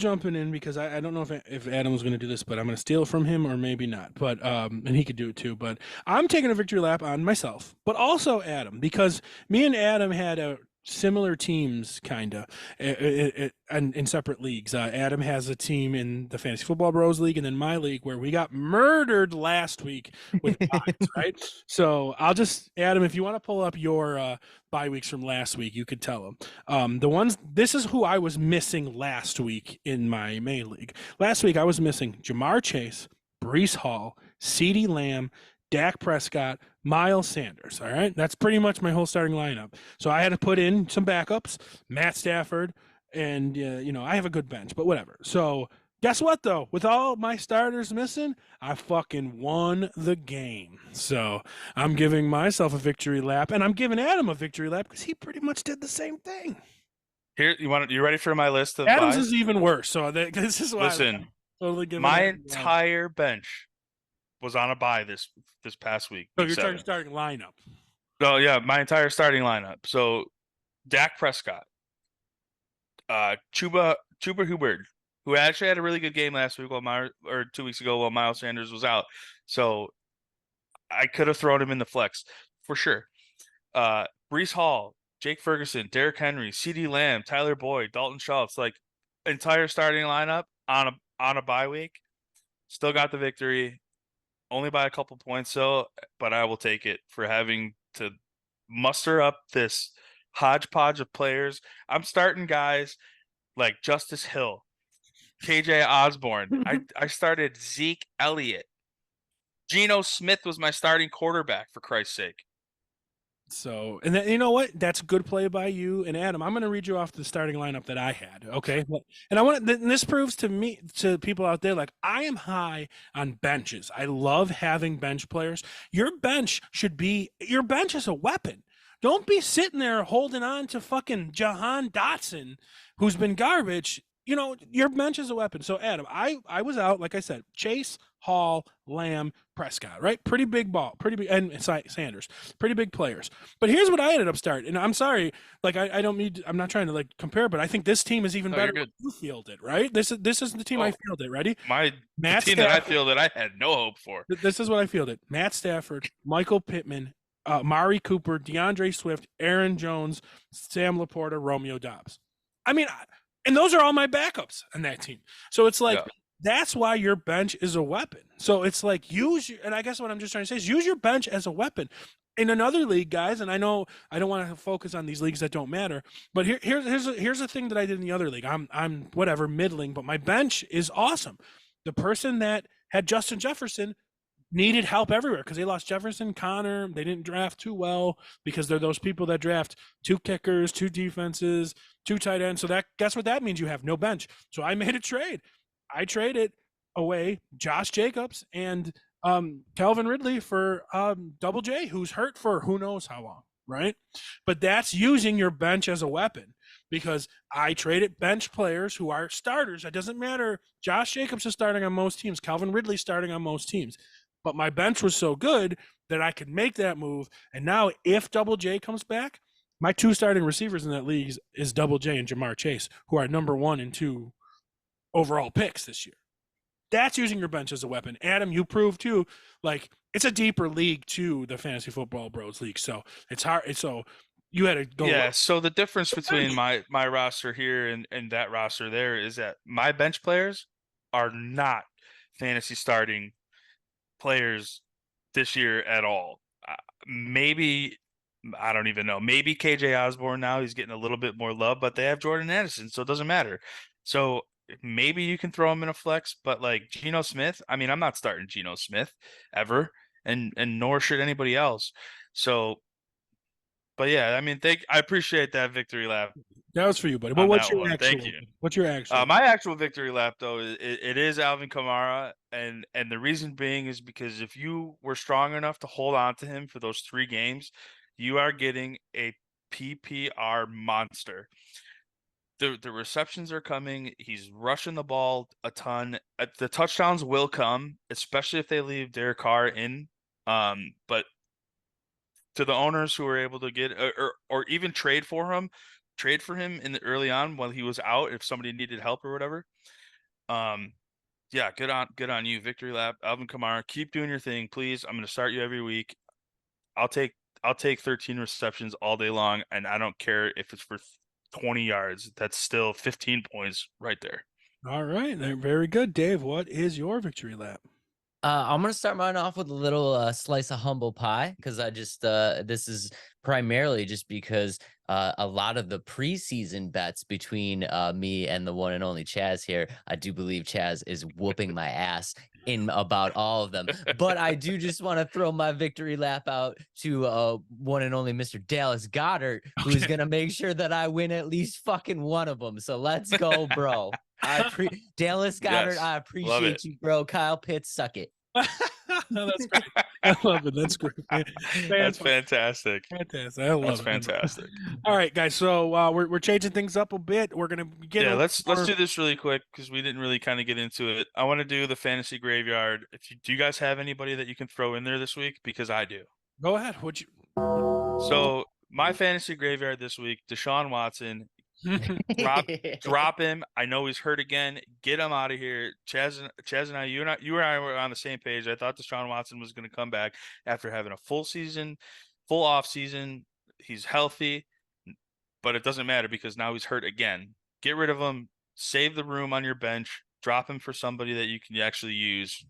jumping in because I don't know if Adam was going to do this, but I'm going to steal from him or maybe not. But and he could do it too. But I'm taking a victory lap on myself, but also Adam because me and Adam had a similar teams kind of in separate leagues. Adam has a team in the Fantasy Football Bros League, and then my league where we got murdered last week with buys, right? So I'll just Adam, if you want to pull up your bye weeks from last week, you could tell them. The ones this is who I was missing last week in my main league. Last week I was missing Jamar Chase, Brees Hall, CeeDee Lamb, Dak Prescott, Miles Sanders. All right, that's pretty much my whole starting lineup. So I had to put in some backups, Matt Stafford, and I have a good bench, but whatever. So guess what though? With all my starters missing, I fucking won the game. So I'm giving myself a victory lap, and I'm giving Adam a victory lap because he pretty much did the same thing. Here, you ready for my list of Adams buys? is even worse. So this is why Listen, I'm totally giving my Adam love. entire bench was on a buy this past week, So week you're talking 7. starting lineup. Oh yeah, my entire starting lineup. So Dak Prescott, Chuba Hubbard, who actually had a really good game last week or 2 weeks ago while Miles Sanders was out. So I could have thrown him in the flex for sure. Brees Hall, Jake Ferguson, Derrick Henry, CeeDee Lamb, Tyler Boyd, Dalton Schultz, like entire starting lineup on a bye week. Still got the victory, only by a couple points though, but I will take it for having to muster up this hodgepodge of players. I'm starting guys like Justice Hill, KJ Osborne. I started Zeke Elliott. Geno Smith was my starting quarterback, for Christ's sake. So, and then, you know what? That's a good play by you and Adam. I'm going to read you off the starting lineup that I had. Okay. And this proves to me, to people out there, like I am high on benches. I love having bench players. Your bench is a weapon. Don't be sitting there holding on to fucking Jahan Dotson, who's been garbage. Your bench is a weapon. So, Adam, I was out, like I said, Chase, Hall, Lamb, Prescott, right? Pretty big ball, pretty big, and Sanders, pretty big players. But here's what I ended up starting. And I'm sorry, like I don't need, I'm not trying to like compare, but I think this team is even No, better you're than good. you fielded, right? This is the team I fielded. Ready? The Matt team that I Stafford. feel that I had no hope for. This is what I fielded: Matt Stafford, Michael Pittman, Mari Cooper, DeAndre Swift, Aaron Jones, Sam Laporta, Romeo Dobbs. I mean, and those are all my backups on that team. So it's like Yeah. that's why your bench is a weapon. So it's like and I guess what I'm just trying to say is use your bench as a weapon. In another league, guys, and I know I don't want to focus on these leagues that don't matter, but here's a thing that I did in the other league. I'm whatever middling, but my bench is awesome. The person that had Justin Jefferson needed help everywhere because they lost Jefferson, Connor. They didn't draft too well because they're those people that draft two kickers, two defenses, two tight ends. So that guess what that means? You have no bench. So I made a trade. I traded away Josh Jacobs and Calvin Ridley for Double J, who's hurt for who knows how long, right? But that's using your bench as a weapon because I traded bench players who are starters. It doesn't matter. Josh Jacobs is starting on most teams. Calvin Ridley starting on most teams. But my bench was so good that I could make that move. And now, if Double J comes back, my two starting receivers in that league is Double J and Jamar Chase, who are number 1 and 2 overall picks this year. That's using your bench as a weapon. Adam, you proved too, like it's a deeper league too, the Fantasy Football Bros League. So it's hard. So you had to go. Yeah, so the difference between my roster here and that roster there is that my bench players are not fantasy starting players this year at all. Maybe I don't even know. Maybe KJ Osborne now he's getting a little bit more love, but they have Jordan Addison, so it doesn't matter. So maybe you can throw him in a flex, but like Geno Smith, I mean, I'm not starting Geno Smith ever, and nor should anybody else. So, but yeah, I mean, I appreciate that victory lap That was for you, buddy. But on what's that your one. Thank actual? you. What's your actual? My actual victory lap though it is Alvin Kamara, and the reason being is because if you were strong enough to hold on to him for those 3 games, you are getting a PPR monster. The receptions are coming. He's rushing the ball a ton. The touchdowns will come, especially if they leave Derek Carr in. But to the owners who are able to get or even trade for him, trade for him in the early on while he was out if somebody needed help or whatever. Yeah, good on you. Victory lap, Alvin Kamara. Keep doing your thing, please. I'm going to start you every week. I'll take 13 receptions all day long, and I don't care if it's for 20 yards. That's still 15 points right there. All right, very good, Dave. What is your victory lap? I'm gonna start mine off with a little slice of humble pie because I just this is primarily just because a lot of the preseason bets between me and the one and only Chaz here, I do believe Chaz is whooping my ass in about all of them. But I do just want to throw my victory lap out to one and only Mr. Dallas Goddard, who's gonna make sure that I win at least fucking one of them. So let's go, bro. Dallas Goddard, Yes, I love appreciate it. you, bro. Kyle Pitts, suck it. No, that's great. I love it. That's great. That's fantastic. Fantastic. I love That's it. fantastic. All right, guys. So we're changing things up a bit. We're gonna get Yeah, a let's more- do this really quick because we didn't really kind of get into it. I want to do the fantasy graveyard. Do you guys have anybody that you can throw in there this week? Because I do. Go ahead. Would you? So my fantasy graveyard this week: Deshaun Watson. Drop him. I know he's hurt again. Get him out of here. Chaz and I, you and I were on the same page. I thought Deshaun Watson was going to come back after having a full off season. He's healthy, but it doesn't matter because now he's hurt again. Get rid of him. Save the room on your bench. Drop him for somebody that you can actually use.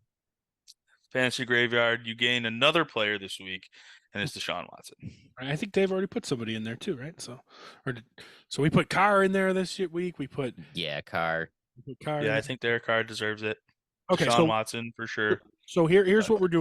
Fantasy graveyard. You gain another player this week, and it's Deshaun Watson. I think Dave already put somebody in there too, right? So we put Carr in there this week. We put Carr. Carr. Yeah, I think Derek Carr deserves it. Okay, Deshaun so Watson for sure. So here's what we're doing.